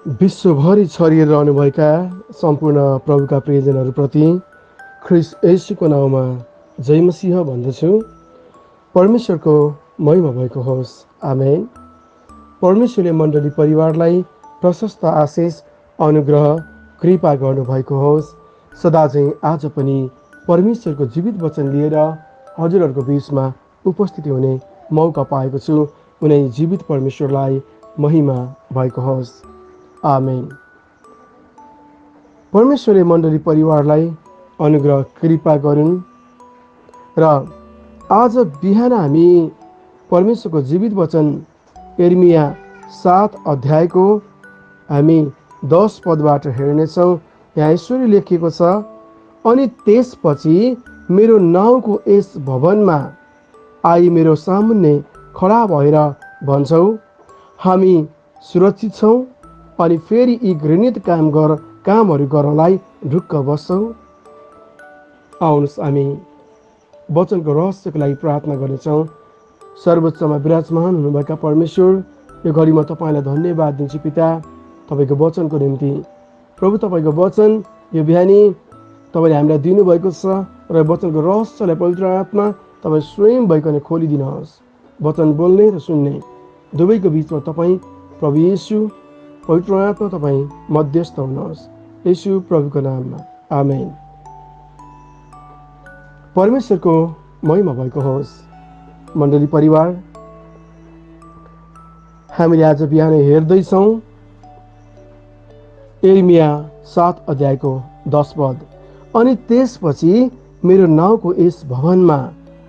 विश्वभरि छरिएर रहनुभएका सम्पूर्ण प्रभुका प्रियजनहरूप्रति ख्रिस्ट येशूको नाउँमा जय मसीह भन्दछु। परमेश्वरको महिमा भएको होस्। आमेन। परमेश्वरले मण्डली परिवारलाई प्रशस्त आशिष, अनुग्रह, कृपा गर्नुभएको होस्। सदा चाहिँ आज पनि परमेश्वरको जीवित वचन लिएर हजुरहरूको बिचमा उपस्थिति हुने मौका पाएको छु। उनै जीवित परमेश्वरलाई महिमा भएको होस्। आमेन। परमेश्वरले मण्डली परिवारलाई अनुग्रह कृपा गरून् र आज बिहान हामी परमेश्वरको जीवित वचन यिर्मया 7 अध्यायको हामी 10 पदबाट हेर्नेछौँ। यहाँ यसरी लेखिएको छ, अनि त्यसपछि मेरो नाउँको यस भवनमा आई मेरो सामुन्ने खडा भएर भन्छौ, हामी सुरक्षित छौँ, अनि फेरि यी घृणित कामहरू गर्नलाई ढुक्क बस्छौ। आउनुहोस् हामी वचनको रहस्यको लागि प्रार्थना गर्नेछौँ। सर्वोच्चमा विराजमान हुनुभएका परमेश्वर, यो घडी म तपाईँलाई धन्यवाद दिन्छु पिता, तपाईँको वचनको निम्ति। प्रभु, तपाईँको वचन यो बिहानी तपाईँले हामीलाई दिनुभएको छ र वचनको रहस्यलाई पवित्र आत्मा तपाईँ स्वयं भइकन खोलिदिनुहोस्। वचन बोल्ने र सुन्ने दुवैको बिचमा तपाईँ प्रभु येशू पवित्र आत्मा तपाईँ मध्यस्थ हुनुहोस्। येशू प्रभुको नाममा आमेन। परमेश्वरको महिमा भएको होस्। मण्डली परिवार, हामीले आज बिहान हेर्दैछौँ यिर्मया 7 अध्यायको 10 पद। अनि त्यसपछि मेरो नाउँको यस भवनमा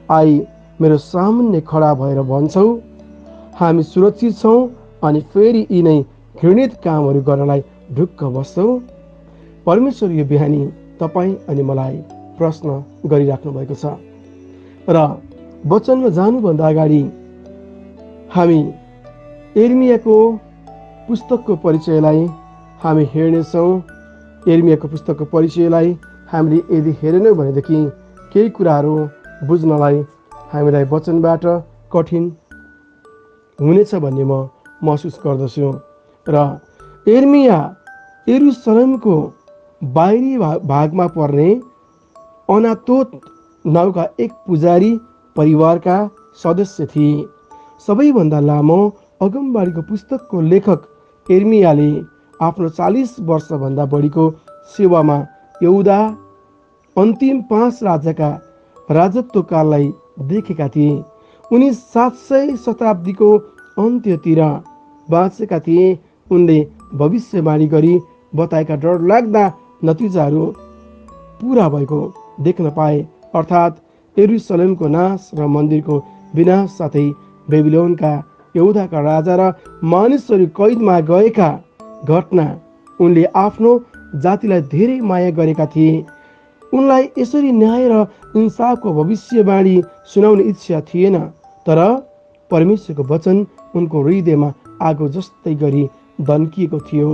आई मेरो सामुन्ने खडा भएर भन्छौ, हामी सुरक्षित छौँ, अनि फेरि यिनै घृणित कामहरू गर्नलाई ढुक्क बस्छौ। परमेश्वर यो बिहानी तपाईँ अनि मलाई प्रश्न गरिराख्नु भएको छ र वचनमा जानुभन्दा अगाडि हामी यिर्मयाको पुस्तकको परिचयलाई हामी हेर्नेछौँ। यिर्मयाको पुस्तकको परिचयलाई हामीले यदि हेरेनौँ भनेदेखि केही कुराहरू बुझ्नलाई हामीलाई वचनबाट कठिन हुनेछ भन्ने म महसुस गर्दछु। र यिर्मया यरुशलेमको बाहिरी भागमा पर्ने अनातोत नाउँका एक पुजारी परिवारका सदस्य थिए। सबैभन्दा लामो अगमबाडीको पुस्तकको लेखक यिर्मयाले आफ्नो 40 वर्षभन्दा बढीको सेवामा यहुदा अन्तिम 5 राजाका राजत्वकाललाई देखेका थिए। उनी 700 शताब्दीको अन्त्यतिर बाँचेका थिए। उनले भविष्यवाणी गरी बताएका डरलाग्दा नतिजाहरू पुरा भएको देख्न पाए, अर्थात् यरुशलेमको नाश र मन्दिरको विनाश, साथै बेबिलोनका यहुदाका राजा र मानिसहरू कैदमा गएका घटना। उनले आफ्नो जातिलाई धेरै माया गरेका थिए। उनलाई यसरी न्याय र इन्साफको भविष्यवाणी सुनाउने इच्छा थिएन, तर परमेश्वरको वचन उनको हृदयमा आगो जस्तै गरी दन्किएको थियो।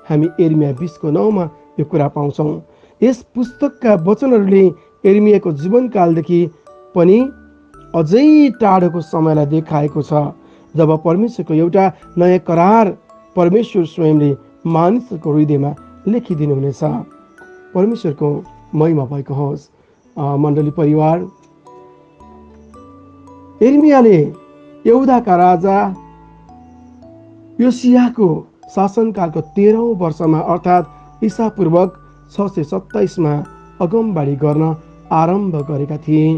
हामी यिर्मया 20:9 यो कुरा पाउँछौँ। यस पुस्तकका वचनहरूले यिर्मयाको जीवनकालदेखि पनि अझै टाढोको समयलाई देखाएको छ, जब परमेश्वरको एउटा नयाँ करार परमेश्वर स्वयंले मानिसहरूको हृदयमा लेखिदिनुहुनेछ। परमेश्वरको महिमा भएको होस्। मण्डली परिवार, यिर्मयाले यहुदाका राजा योसियाको शासनकालको 13औं वर्षमा अर्थात् ईसा पूर्वक 627 मा अगमबाडी गर्न आरम्भ गरेका थिए।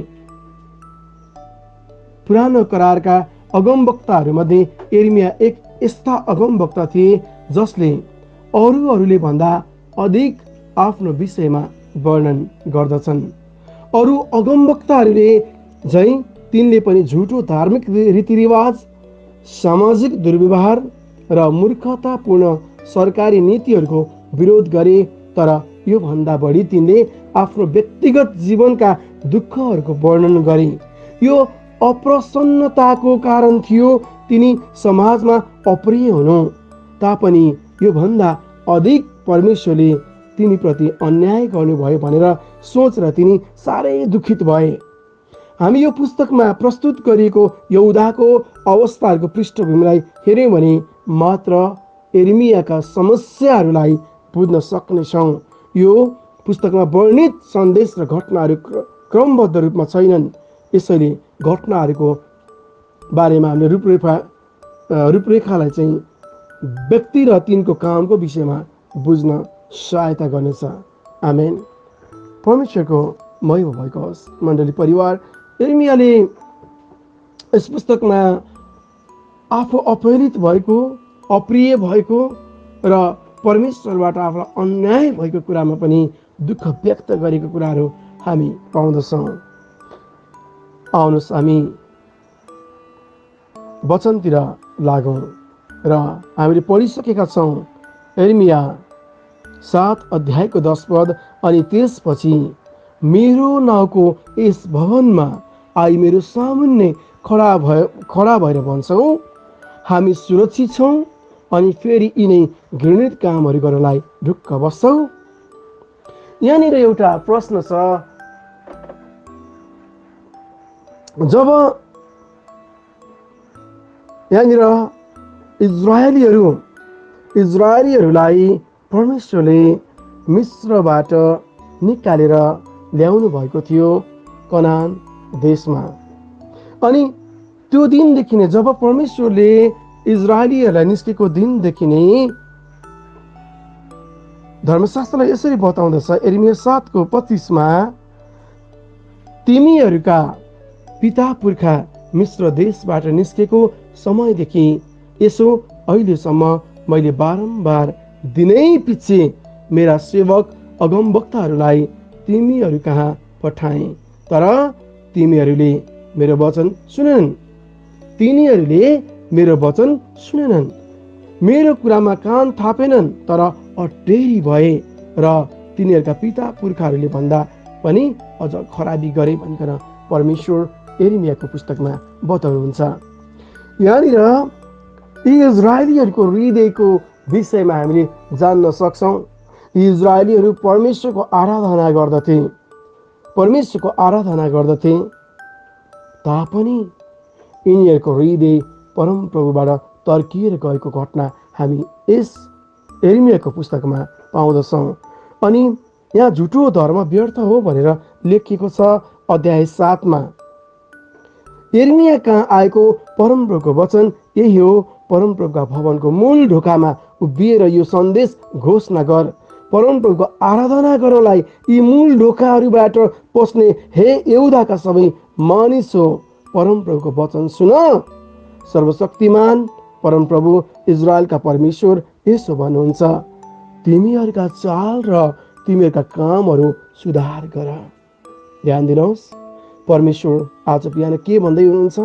पुरानो करारका अगमवक्ताहरूमध्ये यिर्मया एक यस्ता अगमवक्ता थिए जसले अरूहरूले भन्दा अधिक आफ्नो विषयमा वर्णन गर्दछन्। अरू अगमवक्ताहरूले झैँ तिनले पनि झुटो धार्मिक रीतिरिवाज, सामाजिक दुर्व्यवहार र मूर्खतापूर्ण सरकारी नीतिहरूको विरोध गरे, तर यो भन्दा बढी तिनले आफ्नो व्यक्तिगत जीवनका दुःखहरूको वर्णन गरे। यो अप्रसन्नताको कारण थियो तिनी समाजमा अप्रिय हुनु, तापनि यो भन्दा अधिक परमेश्वरले तिनीप्रति अन्याय गर्नुभयो भनेर सोचेर तिनी साह्रै दुखित भए। हामी यो पुस्तकमा प्रस्तुत गरिएको यहुदाको अवस्थाहरूको पृष्ठभूमिलाई हेर्यौँ भने मात्र एर्मियाका समस्याहरूलाई बुझ्न सक्नेछौँ। यो पुस्तकमा वर्णित सन्देश र घटनाहरू क्रमबद्ध रूपमा छैनन्, यसैले घटनाहरूको बारेमा हामीले रूपरेखालाई चाहिँ व्यक्ति र तिनको कामको विषयमा बुझ्न सहायता गर्नेछ। आमेन। परमेश्वरको महिमा भएको होस्। मण्डली परिवार, एर्मियाले यस पुस्तकमा आफू अपहरित भएको, अप्रिय भएको र परमेश्वरबाट आफूलाई अन्याय भएको कुरामा पनि दुःख व्यक्त गरेको कुराहरू हामी पाउँदछौँ। आउनुहोस् हामी वचनतिर लागौँ र हामीले पढिसकेका छौँ एर्मिया 7 अध्यायको 10 पद। अनि त्यसपछि मेरो नाउँको यस भवनमा आई मेरो सामुन्ने खडा भएर भन्छौँ, हामी सुरक्षित छौँ, अनि फेरि यिनै घृणित कामहरू गर्नलाई ढुक्क बस्छौँ। यहाँनिर एउटा प्रश्न छ, जब यहाँनिर इजरायलीहरूलाई परमेश्वरले मिस्रबाट निकालेर ल्याउनु भएको थियो कनान देशमा, अनि त्यो दिनदेखि नै जब परमेश्वरले इजरायलीहरूलाई निस्केको दिनदेखि नै धर्मशास्त्रलाई यसरी बताउँदछ एर्मिया 7:25मा, तिमीहरूका पिता पुर्खा मिस्र देशबाट निस्केको समयदेखि यसो अहिलेसम्म मैले बारम्बार दिनै पछि मेरा सेवक अगमवक्ताहरूलाई तिमीहरू कहाँ पठाएँ, तर तिनीहरूले मेरो वचन सुनेनन्, मेरो कुरामा कान थापेनन्, तर अटेरी भए र तिनीहरूका पिता पुर्खाहरूले भन्दा पनि अझ खराबी गरे भनिकन परमेश्वर एर्मियाको पुस्तकमा बताउनुहुन्छ। यहाँनिर इजरायलीहरूको हृदयको विषयमा हामीले जान्न सक्छौँ। इजरायलीहरू परमेश्वरको आराधना गर्दथे, तापनि यिनीहरूको हृदय परमप्रभुबाट तर्किएर गएको घटना हामी यस एर्मियाको पुस्तकमा पाउँदछौँ। अनि यहाँ झुटो धर्म व्यर्थ हो भनेर लेखिएको छ अध्याय 7मा। एर्मिया कहाँ आएको परमप्रभुको वचन यही हो, परमप्रभुका भवनको मूल ढोकामा उभिएर यो सन्देश घोषणा गर, परमप्रभुको आराधना गर्नलाई यी मूल ढोकाहरूबाट पस्ने हे यहुदाका सबै मानिस हो, परमप्रभुको वचन सुन। सर्वशक्तिमान परमप्रभु इजरायलका परमेश्वर यसो भन्नुहुन्छ, तिमीहरूका चाल र तिमीहरूका कामहरू सुधार गर। ध्यान दिनुहोस्, परमेश्वर आज बिहान के भन्दै हुनुहुन्छ?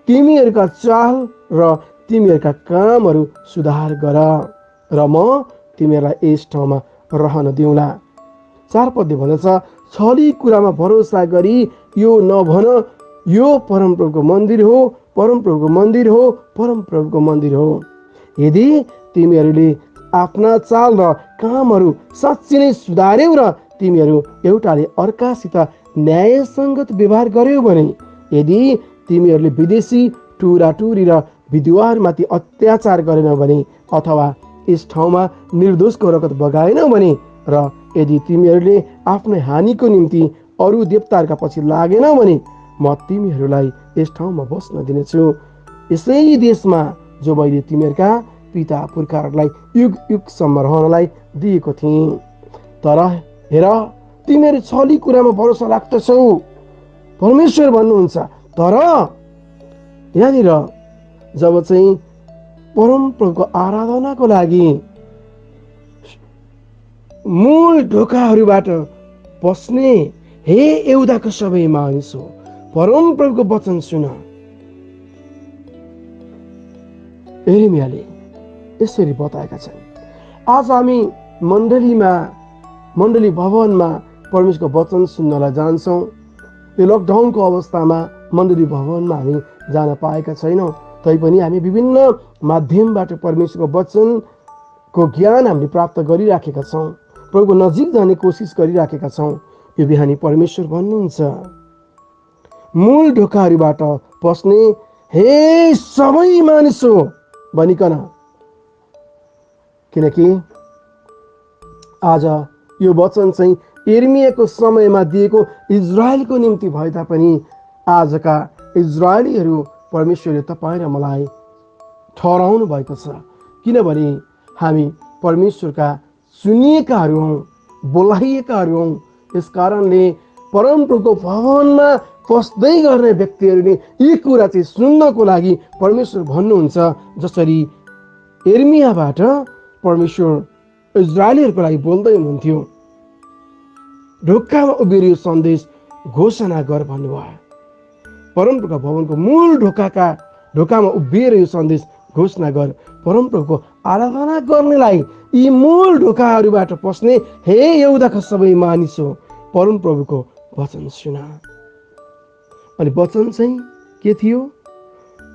तिमीहरूका चाल र तिमीहरूका कामहरू सुधार गर र म तिमीहरूलाई यस ठाउँमा रहन दिउँला। 4 पदले भन्दछ, छली कुरामा भरोसा गरी यो नभन यो परमप्रभुको मन्दिर हो, परमप्रभुको मन्दिर हो, परमप्रभुको मन्दिर हो। यदि तिमीहरूले आफ्ना चाल र कामहरू साँच्चै नै सुधार्यौ र तिमीहरू एउटाले अर्कासित न्यायसङ्गत व्यवहार गर्यौ भने, यदि तिमीहरूले विदेशी टुराटुरी र विधवाहरूमाथि अत्याचार गरेनौ भने, अथवा यस ठाउँमा निर्दोषको रगत बगाएनौ भने, र यदि तिमीहरूले आफ्नै हानिको निम्ति अरू देवताहरूका पछि लागेनौ भने, म तिमीहरूलाई यस ठाउँमा बस्न दिनेछु, यसै देशमा जो मैले तिमीहरूका पिता पुर्खाहरूलाई युग युगसम्म रहनलाई दिएको थिएँ। तर हेर, तिमीहरू छली कुरामा भरोसा राख्दछौ, परमेश्वर भन्नुहुन्छ। तर यहाँनिर जब चाहिँ परमप्रभुको आराधनाको लागि मूल ढोकाहरूबाट पस्ने हे यहुदाका सबै मानिस हो, परमप्रभुको वचन सुन। एर्मियाले यसरी बताएका छन्। आज हामी मण्डली भवनमा परमेश्वरको वचन सुन्नलाई जान्छौँ। यो लकडाउनको अवस्थामा मण्डली भवनमा हामी जान पाएका छैनौँ, तैपनि हामी विभिन्न माध्यमबाट परमेश्वरको वचनको ज्ञान हामीले प्राप्त गरिराखेका छौँ, प्रभुको नजिक जाने कोसिस गरिराखेका छौँ। यो बिहानी परमेश्वर भन्नुहुन्छ, मूल किनकि आज यो वचन चाहिँ यिर्मियाको समयमा दिएको इजरायलको निम्ति भए तापनि आजका इजरायलीहरू परमेश्वरले तपाईँ र मलाई ठहराउनु भएको छ। किनभने हामी परमेश्वरका चुनिएकाहरू हौँ, बोलाइएकाहरू हौँ। यस कारणले परमप्रभुको भवनमा पस्दै गर्ने व्यक्तिहरूले यी कुरा चाहिँ सुन्नको लागि परमेश्वर भन्नुहुन्छ। जसरी यिर्मियाबाट परमेश्वर इजरायलीहरूको लागि बोल्दै हुनुहुन्थ्यो, ढोकामा उभिएर यो सन्देश घोषणा गर भन्नुभयो। परमप्रभुका भवनको मूल ढोकामा उभिएर यो सन्देश घोषणा गर। परमप्रभुको आराधना गर्नेलाई यी मूल ढोकाहरूबाट पस्ने हे यहुदाका सबै मानिस हो, परमप्रभुको वचन सुना। अनि वचन चाहिँ के थियो?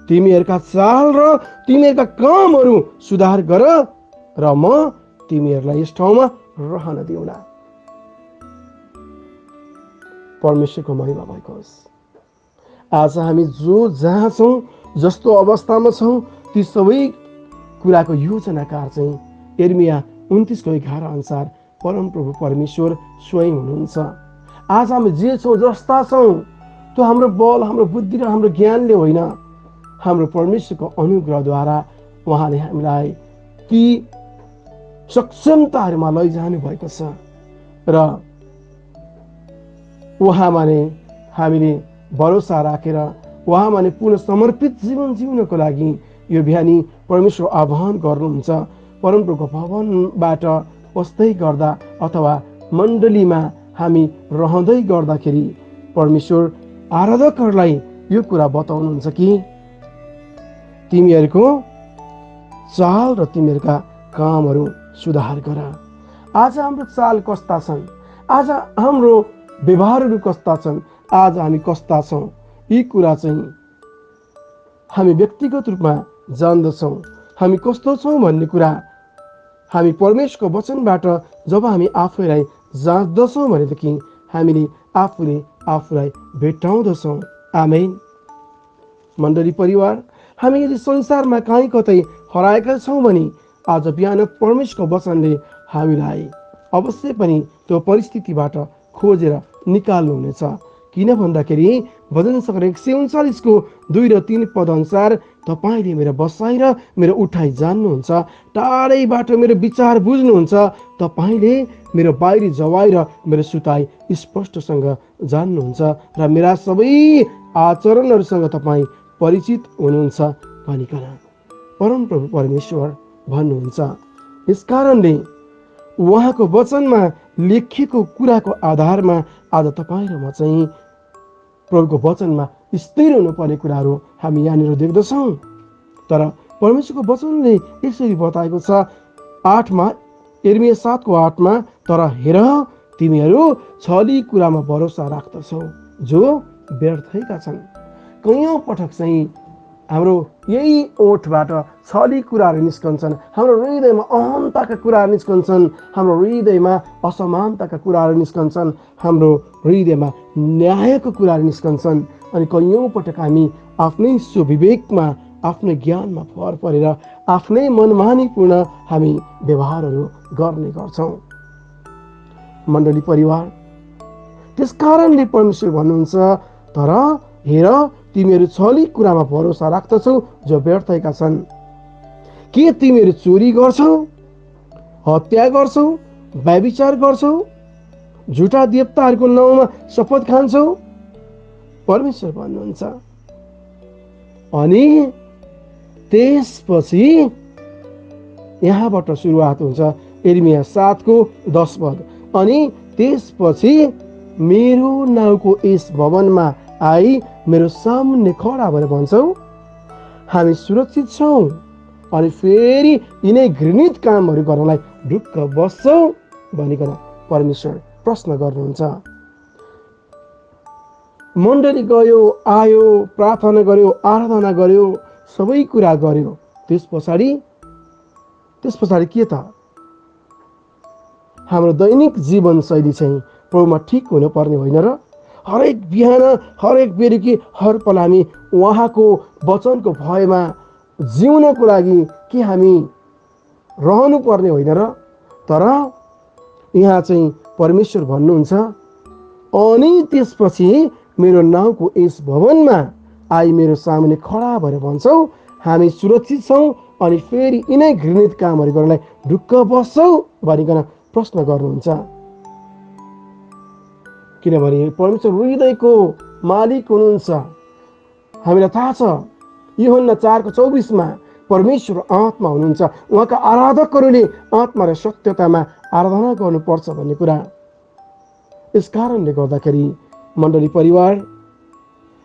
तिमीहरूका चाल र तिमीहरूका कामहरू सुधार गर र म तिमीहरूलाई यस ठाउँमा रहन दिउँला। परमेश्वरको महिमा भएको होस्। आज हामी जहाँ छौँ, जस्तो अवस्थामा छौँ, ती सबै कुराको योजनाकार चाहिँ यिर्मिया 29:11 अनुसार परमप्रभु परमेश्वर स्वयं हुनुहुन्छ। आज हामी जे छौँ, जस्ता छौँ, त्यो हाम्रो बल, हाम्रो बुद्धि र हाम्रो ज्ञानले होइन, हाम्रो परमेश्वरको अनुग्रहद्वारा उहाँले हामीलाई ती सक्षमताहरूमा लैजानु भएको छ र उहाँमा नै हामीले भरोसा राखेर उहाँमा नै पूर्ण समर्पित जीवन जिउनको लागि यो बिहानी परमेश्वर आह्वान गर्नुहुन्छ। परमप्रभुको भवनबाट पस्दै गर्दा अथवा मण्डलीमा हामी रहँदै गर्दाखेरि परमेश्वर आराधकहरूलाई यो कुरा बताउनुहुन्छ कि तिमीहरूको चाल र तिमीहरूका कामहरू सुधार गर। आज हाम्रो चाल कस्ता छन्, आज हाम्रो व्यवहारहरू कस्ता छन्, आज हामी कस्ता छौँ, यी कुरा चाहिँ हामी व्यक्तिगत रूपमा जान्दछौँ। हामी कस्तो छौँ भन्ने कुरा हामी परमेश्वरको वचनबाट जब हामी आफैलाई जाँच्दछौँ भनेदेखि हामीले आफूले आफूलाई भेट्टाउँदछौँ। आमेन। मण्डली परिवार, हामी यदि संसारमा कहीँ कतै हराएका छौँ भने आज बिहान परमेश्वरको वचनले हामीलाई अवश्य पनि त्यो परिस्थितिबाट खोजेर निकाल्नुहुनेछ। किन भन्दाखेरि भजन सङ्ग्रह 139:2 र 3 पद अनुसार तपाईँले मेरो बसाइ र मेरो उठाइ जान्नुहुन्छ, टाढैबाट मेरो विचार बुझ्नुहुन्छ, तपाईँले मेरो बाहिरी जवाई र मेरो सुताई स्पष्टसँग जान्नुहुन्छ र मेरा सबै आचरणहरूसँग तपाईँ परिचित हुनुहुन्छ भनिकन परमप्रभु परमेश्वर भन्नुहुन्छ। यसकारणले उहाँको वचनमा लेखिएको कुराको आधारमा आज तपाईँ र म चाहिँ प्रभुको वचनमा स्थिर हुनुपर्ने कुराहरू हामी यहाँनिर देख्दछौँ। तर परमेश्वरको वचनले यसरी बताएको छ 8मा, यिर्मिया 7:8मा, तर हेर तिमीहरू छली कुरामा भरोसा राख्दछौ जो व्यर्थैका छन्। कयौँ पटक चाहिँ हाम्रो यही ओठबाट छली कुराहरू निस्कन्छन्, हाम्रो हृदयमा अहन्ताका कुराहरू निस्कन्छन्, हाम्रो हृदयमा असमानताका कुराहरू निस्कन्छन्, हाम्रो हृदयमा न्यायको कुराहरू निस्कन्छन्। अनि कयौँ पटक हामी आफ्नै स्वविवेकमा, आफ्नै ज्ञानमा भर परेर आफ्नै मनमानीपूर्ण हामी व्यवहारहरू गर्ने गर्छौँ। मण्डली परिवार, त्यसकारणले परमेश्वर भन्नुहुन्छ, तर हेर तिमीहरू छली कुरामा भरोसा राख्दछौ जो व्यर्थका छन्। के तिमीहरू चोरी गर्छौ, हत्या गर्छौ, व्यभिचार गर्छौ, झुटा देवताहरूको नाउँमा शपथ खान्छौ? परमेश्वर भन्नुहुन्छ। अनि त्यसपछि यहाँबाट सुरुवात हुन्छ यिर्मिया 7:10 पद। अनि त्यसपछि मेरो नाउँको यस भवनमा आई मेरो सामुन्ने खडा भएर भन्छौ, हामी सुरक्षित छौँ, अनि फेरि यिनै घृणित कामहरू गर्नलाई ढुक्क बस्छौ भनिकन परमेश्वर प्रश्न गर्नुहुन्छ। मण्डली गयो, आयो, प्रार्थना गर्यो, आराधना गर्यो, सबै कुरा गर्यो, त्यस पछाडि के त? हाम्रो दैनिक जीवनशैली चाहिँ प्रभुमा ठिक हुनुपर्ने होइन र? हरेक बिहान, हरेक बेलुकी, हर पल हामी उहाँको वचनको भयमा जिउनको लागि के हामी रहनुपर्ने होइन र? तर यहाँ चाहिँ परमेश्वर भन्नुहुन्छ, अनि त्यसपछि मेरो नाउँको यस भवनमा आई मेरो सामुन्ने खडा भएर भन्छौ हामी सुरक्षित छौँ अनि फेरि यिनै घृणित कामहरू गर्नलाई ढुक्क बस्छौ भनिकन प्रश्न गर्नुहुन्छ। किनभने परमेश्वर हृदयको मालिक हुनुहुन्छ। हामीलाई थाहा छ यूहन्ना 4:24 परमेश्वर आत्मा हुनुहुन्छ, उहाँका आराधकहरूले आत्मा र सत्यतामा आराधना गर्नुपर्छ भन्ने कुरा। यस कारणले गर्दाखेरि मण्डली परिवार,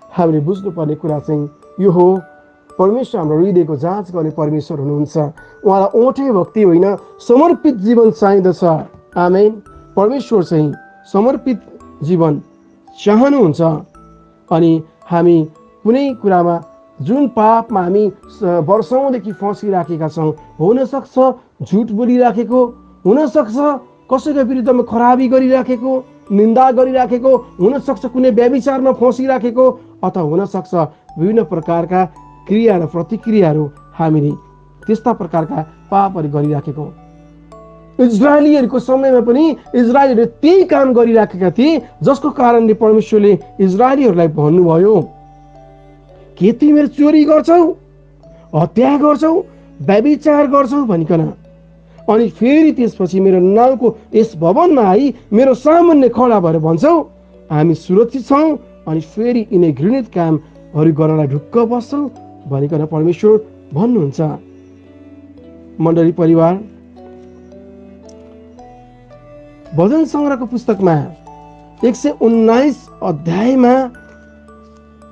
हामीले बुझ्नुपर्ने कुरा चाहिँ यो हो, परमेश्वर हाम्रो हृदयको जाँच गर्ने परमेश्वर हुनुहुन्छ। उहाँलाई ओठे भक्ति होइन, समर्पित जीवन चाहिँदछ। आमेन। परमेश्वर चाहिँ समर्पित जीवन चाहनुहुन्छ। अनि हामी कुनै कुरामा जुन पापमा हामी वर्षौँदेखि फँसिराखेका छौँ, हुनसक्छ झुट बोलिराखेको, हुनसक्छ कसैको विरुद्धमा खराबी गरिराखेको, निन्दा गरिराखेको, हुनसक्छ कुनै व्यभिचारमा फँसिराखेको, अथवा हुनसक्छ विभिन्न प्रकारका क्रिया र प्रतिक्रियाहरू हामीले त्यस्ता प्रकारका पापहरू गरिराखेको। इजरायलीहरूको समयमा पनि इजरायलीहरूले त्यही काम गरिराखेका थिए, जसको कारणले परमेश्वरले इजरायलीहरूलाई भन्नुभयो, के तिमीहरू चोरी गर्छौ, हत्या गर्छौ, व्यभिचार गर्छौ भनिकन, अनि फेरि त्यसपछि मेरो नाउँको यस भवनमा आई मेरो सामुन्ने खडा भएर भन्छौ हामी सुरक्षित छौँ अनि फेरि यिनै घृणित कामहरू गर्नलाई ढुक्क बस्छौ भनिकन परमेश्वर भन्नुहुन्छ। मण्डली परिवार, भजन सङ्ग्रहको पुस्तकमा 119 अध्यायमा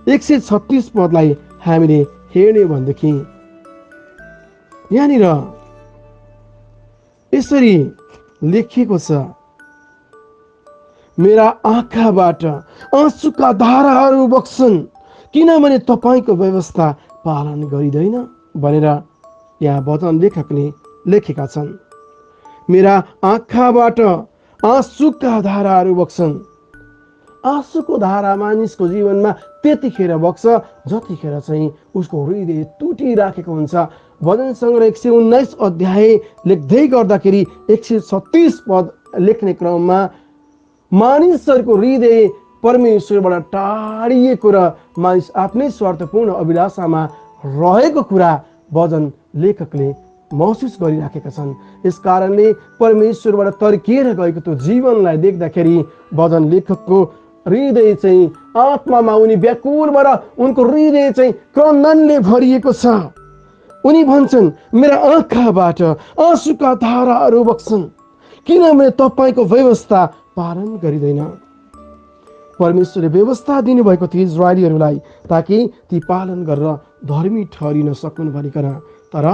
136 पदलाई हामीले हेर्ने भनेदेखि यहाँनिर यसरी लेखिएको छ, मेरा आँखाबाट आँसुका धाराहरू बग्छन् किनभने तपाईँको व्यवस्था पालन गरिँदैन भनेर यहाँ वचन लेखकले लेखेका छन्। मेरा आँखाबाट आँसुका धाराहरू बग्छन्। आँसुको धारा मानिसको जीवनमा त्यतिखेर बग्छ जतिखेर चाहिँ उसको हृदय टुटिराखेको हुन्छ। भजन सङ्ग्रह 119 अध्याय लेख्दै गर्दाखेरि 136 पद लेख्ने क्रममा मानिसहरूको हृदय परमेश्वरबाट टाढिएको र मानिस आफ्नै स्वार्थपूर्ण अभिलाषामा रहेको कुरा भजन लेखकले महसुस गरिराखेका छन्। यस कारणले परमेश्वरबाट तर्किएर गएको त्यो जीवनलाई देख्दाखेरि भजन लेखकको हृदय चाहिँ आत्मामा उनी व्याकुलबाट उनको हृदय चाहिँ क्रन्दनले भरिएको छ। उनी भन्छन्, मेरा आँखाबाट आँसुका धाराहरू बग्छन् किनभने तपाईँको व्यवस्था पालन गरिँदैन। परमेश्वरले व्यवस्था दिनुभएको थियो इजरायलीहरूलाई ताकि ती पालन गरेर धर्मी ठहरिन सकुन् भनिकन, तर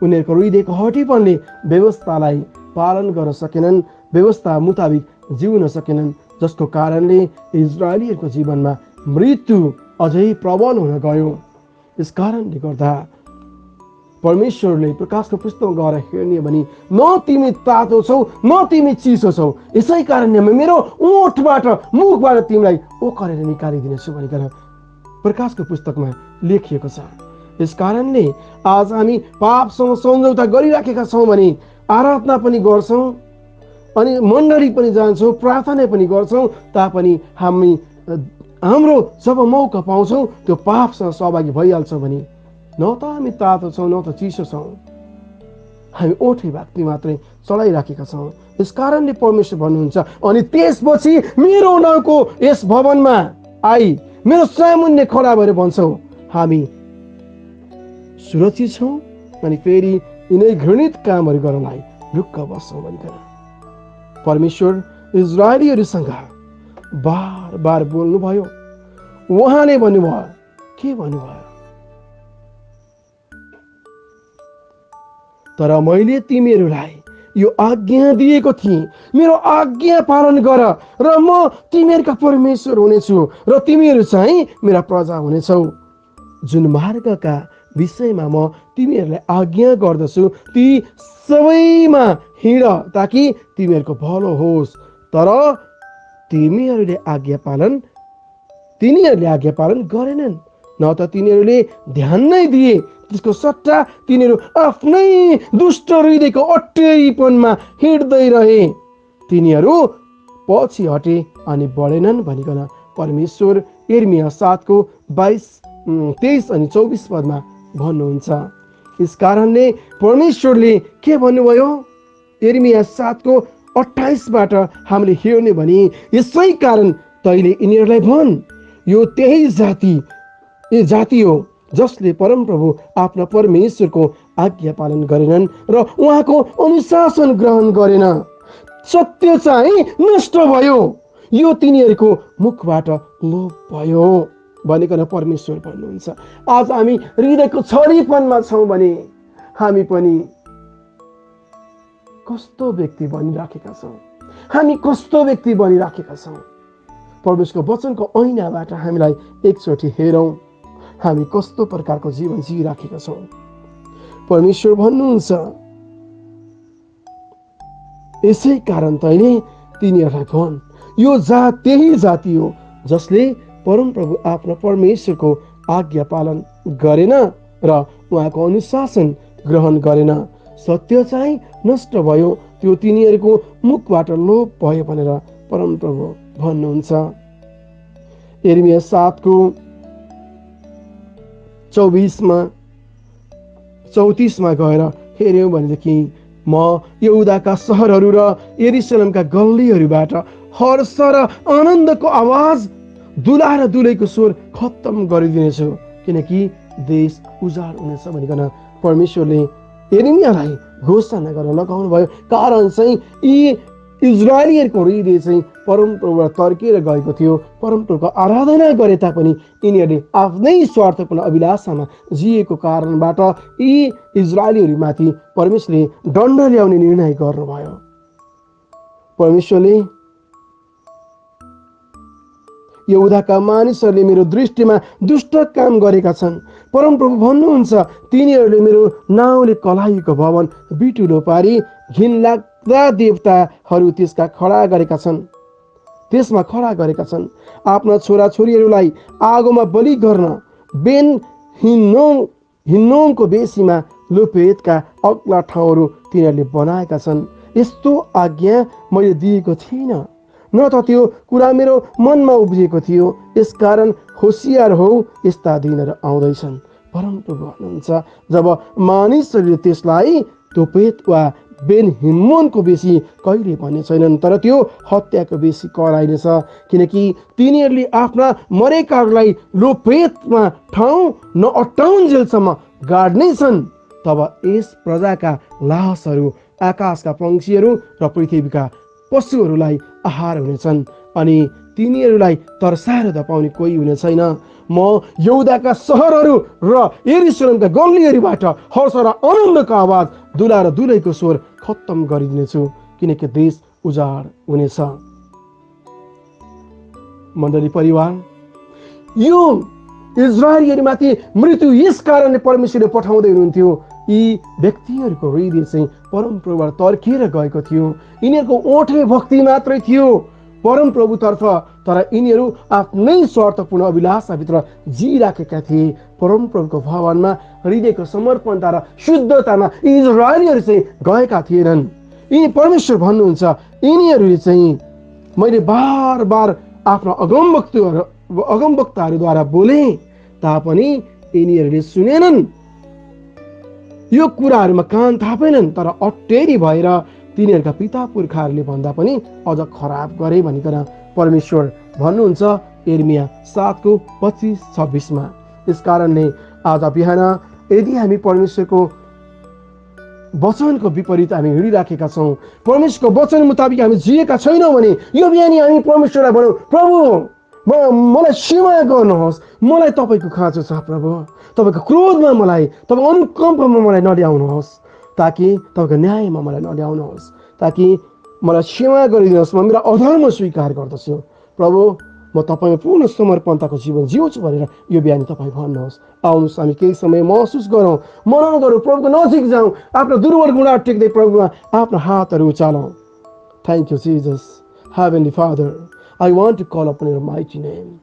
उनीहरूको हृदयको हटीपनले व्यवस्थालाई पालन गर्न सकेनन्, व्यवस्था मुताबिक जिउन सकेनन्, जसको कारणले इजरायलीहरूको जीवनमा मृत्यु अझै प्रबल हुन गयो। यस कारणले गर्दा परमेश्वरले प्रकाशको पुस्तकमा गएर हेर्ने भने न तिमी तातो छौ न तिमी चिसो छौ, यसै कारणले मेरो ओठबाट मुखबाट तिमीलाई ओकरेर निकालिदिनेछु भनिकन प्रकाशको पुस्तकमा लेखिएको छ। यस कारणले आज हामी पापसँग सम्झौता गरिराखेका छौँ भने आराधना पनि गर्छौँ अनि मण्डली पनि जान्छौँ, प्रार्थना पनि गर्छौँ, तापनि हामी हाम्रो जब मौका पाउँछौँ त्यो पापसँग सहभागी भइहाल्छौँ भने न त हामी तातो छौँ न त चिसो छौँ, हामी ओठे भक्ति मात्रै चलाइराखेका छौँ। यस कारणले परमेश्वर भन्नुहुन्छ, अनि त्यसपछि मेरो नाउँको यस भवनमा आई मेरो सामुन्ने खडा भएर भन्छौ हामी सुरक्षित छौँ अनि फेरि यिनै घृणित कामहरू गर्नलाई ढुक्क बस्छौँ भनिकन परमेश्वर इजरायलीहरूसँग बार बार बोल्नुभयो। उहाँले भन्नुभयो, के भन्नुभयो, तर मैले तिमीहरूलाई यो आज्ञा दिएको थिएँ, मेरो आज्ञा पालन गर र म तिमीहरूका परमेश्वर हुनेछु र तिमीहरू चाहिँ मेरा प्रजा हुनेछौ। जुन मार्गका विषयमा म तिमीहरूलाई आज्ञा गर्दछु ती सबैमा हिँड ताकि तिमीहरूको भलो होस्, तर तिनीहरूले आज्ञा पालन गरेनन्। न त तिनीहरूले ध्यान नै दिए, त्यसको सट्टा तिनीहरू आफ्नै दुष्ट हृदयको अटेरीपनमा हिँड्दै रहे। तिनीहरू पछि हटे अनि बढेनन् भनिकन परमेश्वर यिर्मया 7 23 अनि 24 पदमा भन्नुहुन्छ। यस कारणले परमेश्वरले के भन्नुभयो यिर्मया 7:28बाट हामीले हेर्ने भने, यसै कारण तैँले यिनीहरूलाई भन्, यो त्यही जाति हो जसले परमप्रभु आफ्ना परमेश्वरको आज्ञा पालन गरेनन् र उहाँको अनुशासन ग्रहण गरेन। सत्य चाहिँ नष्ट भयो, यो तिनीहरूको मुखबाट लोप भयो भनिकन परमेश्वर भन्नुहुन्छ। आज हामी हृदयको छरीपनमा छौँ भने हामी पनि कस्तो व्यक्ति बनिराखेका छौँ, हामी कस्तो व्यक्ति बनिराखेका छौँ। परमेश्वरको वचनको ऐनाबाट हामीलाई एकचोटि हेरौँ, हामी कस्तो प्रकारको जीवन जिइराखेका छौँ। परमेश्वर भन्नुहुन्छ, यसै कारण तैँले तिनीहरूलाई भन्, यो त्यही जाति हो जसले परमप्रभु आफ्नो परमेश्वरको आज्ञा पालन गरेन र उहाँको अनुशासन ग्रहण गरेन। सत्य चाहिँ नष्ट भयो, त्यो तिनीहरूको मुखबाट लोप भयो भनेर परमप्रभु भन्नुहुन्छ। यिर्मया 7:34मा गएर हेऱ्यौँ भनेदेखि, म यहुदाका सहरहरू र यरुशलेमका गल्लीहरूबाट हर्ष र आनन्दको आवाज, दुला र दुलैको स्वर खत्तम गरिदिनेछु, किनकि देश उजाड हुनेछ भनिकन परमेश्वरले यिर्मयालाई घोषणा गर्न लगाउनु भयो। कारण चाहिँ यी इजरायलीहरूको हृदय चाहिँ परमप्रभुबाट तर्किएर गएको थियो। परमप्रभुको आराधना गरे तापनि यिनीहरूले आफ्नै स्वार्थपूर्ण अभिलाषामा जिएको कारणबाट यी इजरायलीहरूमाथि परमेश्वरले दण्ड ल्याउने निर्णय गर्नुभयो। परमेश्वरले यहुदाका मानिसहरूले मेरो दृष्टिमा दुष्ट काम गरेका छन्। परमप्रभु भन्नुहुन्छ, तिनीहरूले मेरो नाउँले कलाइएको भवन बिटुलो पारी घिनलाग्दा देवताहरू त्यसमा खडा गरेका छन्। आफ्ना छोराछोरीहरूलाई आगोमा बलि गर्न बेन हिन्नोमको बेसीमा लोपेतका अग्ला ठाउँहरू तिनीहरूले बनाएका छन्। यस्तो आज्ञा मैले दिएको थिइनँ, न त त्यो कुरा मेरो मनमा उब्जिएको थियो। यसकारण होसियार हो, यस्ता दिनहरू आउँदैछन्। परमप्रभु भन्नुहुन्छ, जब मानिसहरूले त्यसलाई तोपेत वा बेन हिम्मोनको बेसी कहिले भन्ने छैनन्, तर त्यो हत्याको बेसी कराइनेछ, किनकि तिनीहरूले आफ्ना मरेकाहरूलाई लोपेतमा ठाउँ नअटाउन्जेलसम्म गाड्ने छन्। तब यस प्रजाका लासहरू आकाशका पंक्षीहरू र पृथ्वीका पशुहरूलाई आहार हुनेछन् अनि तिनीहरूलाई तर्साएर धपाउने कोही हुने छैन। म यहुदाका सहरहरू र यरुशलेमका गल्लीहरूबाट हर्ष र आनन्दको आवाज, दुला र दुलैको स्वर खत्तम गरिदिनेछु, किनकि देश उजाड हुनेछ। मण्डली परिवार, यो इजरायलीहरूमाथि मृत्यु यस कारणले परमेश्वरले पठाउँदै हुनुहुन्थ्यो। यी व्यक्तिहरूको हृदय चाहिँ परमप्रभुबाट तर्किएर गएको थियो। यिनीहरूको ओठे भक्ति मात्रै थियो परमप्रभुतर्फ, तर यिनीहरू आफ्नै स्वार्थपूर्ण अभिलाषाभित्र जिइराखेका थिए। परमप्रभुको भवनमा हृदयको समर्पणता र शुद्धतामा इजरायलीहरू चाहिँ गएका थिएनन्। यिनी परमेश्वर भन्नुहुन्छ, यिनीहरूले चाहिँ मैले बार बार आफ्ना अगमवक्ताहरूद्वारा बोले तापनि यिनीहरूले सुनेनन्, यो कुराहरूमा कान थापेनन्, तर अटेरी भएर तिनीहरूका पिता पुर्खाहरूले भन्दा पनि अझ खराब गरे भनिकन परमेश्वर भन्नुहुन्छ यिर्मया 7:25-26मा। यस कारणले आज बिहान यदि हामी परमेश्वरको वचनको विपरीत हामी हिँडिराखेका छौँ, परमेश्वरको वचन मुताबिक हामी जिएका छैनौँ भने यो बिहान हामी परमेश्वरलाई भनौँ, प्रभु मलाई क्षमा गर्नुहोस्, मलाई तपाईँको खाँचो छ प्रभु, तपाईँको क्रोधमा मलाई, तपाईँको अनुकम्पमा मलाई नल्याउनुहोस्, ताकि तपाईँको न्यायमा मलाई नल्याउनुहोस्, ताकि मलाई क्षमा गरिदिनुहोस्, म मेरो अधर्म स्वीकार गर्दछु प्रभु, म तपाईँमा पूर्ण समर्पणताको जीवन जिउँछु भनेर यो बिहान तपाईँ भन्नुहोस्। आउनुहोस् हामी केही समय महसुस गरौँ, मनन गरौँ, प्रभुको नजिक जाउँ, आफ्नो दुर्बल गुणा टेक्दै प्रभुमा आफ्नो हातहरू उचालौँ। Thank you Jesus, heavenly father, I want to call upon your mighty name.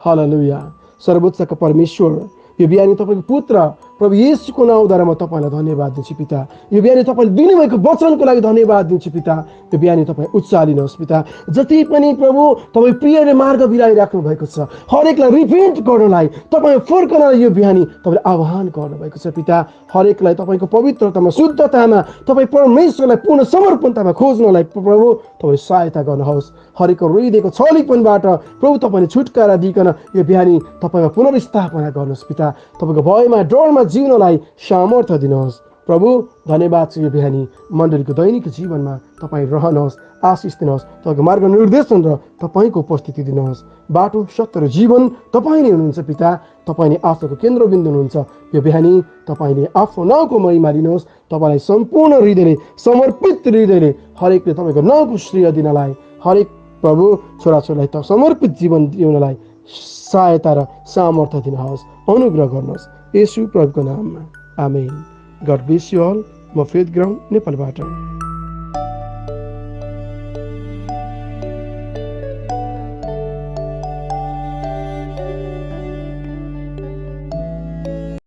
Hallelujah. सर्वोच्चका परमेश्वर, यो बिहानी तपाईँको पुत्र प्रभु येशूको नाउँद्वारा म तपाईँलाई धन्यवाद दिन्छु पिता। यो बिहानी तपाईँले दिनुभएको वचनको लागि धन्यवाद दिन्छु पिता। यो बिहानी तपाईँ उचालिनुहोस् पिता। जति पनि प्रभु तपाईँ प्रियले मार्ग बिराइराख्नु भएको छ, हरेकलाई रिपेन्ट गर्नलाई, तपाईँ फर्कनलाई यो बिहानी तपाईँले आह्वान गर्नुभएको छ पिता। हरेकलाई तपाईँको पवित्रतामा, शुद्धतामा, तपाईँ परमेश्वरलाई पूर्ण समर्पणतामा खोज्नलाई प्रभु तपाईँ सहायता गर्नुहोस्। हरेकको रोइदिएको छलीपनबाट प्रभु तपाईँले छुटकारा दिइकन यो बिहानी तपाईँमा पुनर्स्थापना गर्नुहोस् पिता। तपाईँको भयमा, डरमा जिउनलाई सामर्थ्य दिनुहोस् प्रभु। धन्यवाद छ यो बिहानी मण्डलीको दैनिक जीवनमा तपाईँ रहनुहोस्, आशिष दिनुहोस्। तपाईँको मार्ग निर्देशन र तपाईँको उपस्थिति दिनुहोस्। बाटो, सत्य र जीवन तपाईँ नै हुनुहुन्छ पिता। तपाईँ नै आशाको केन्द्रबिन्दु हुनुहुन्छ। यो बिहानी तपाईँले आफ्नो नाउँको महिमा लिनुहोस्। तपाईँलाई सम्पूर्ण हृदयले, समर्पित हृदयले हरेकले तपाईँको नाउँको श्रेय दिनलाई, हरेक प्रभु छोराछोरीलाई त समर्पित जीवन जिउनलाई सहायता र सामर्थ्य दिनुहोस्, अनुग्रह गर्नुहोस् येशू प्रभुको नाममा, आमेन। God bless you all. म फेथ ग्राउन्ड नेपालबाट।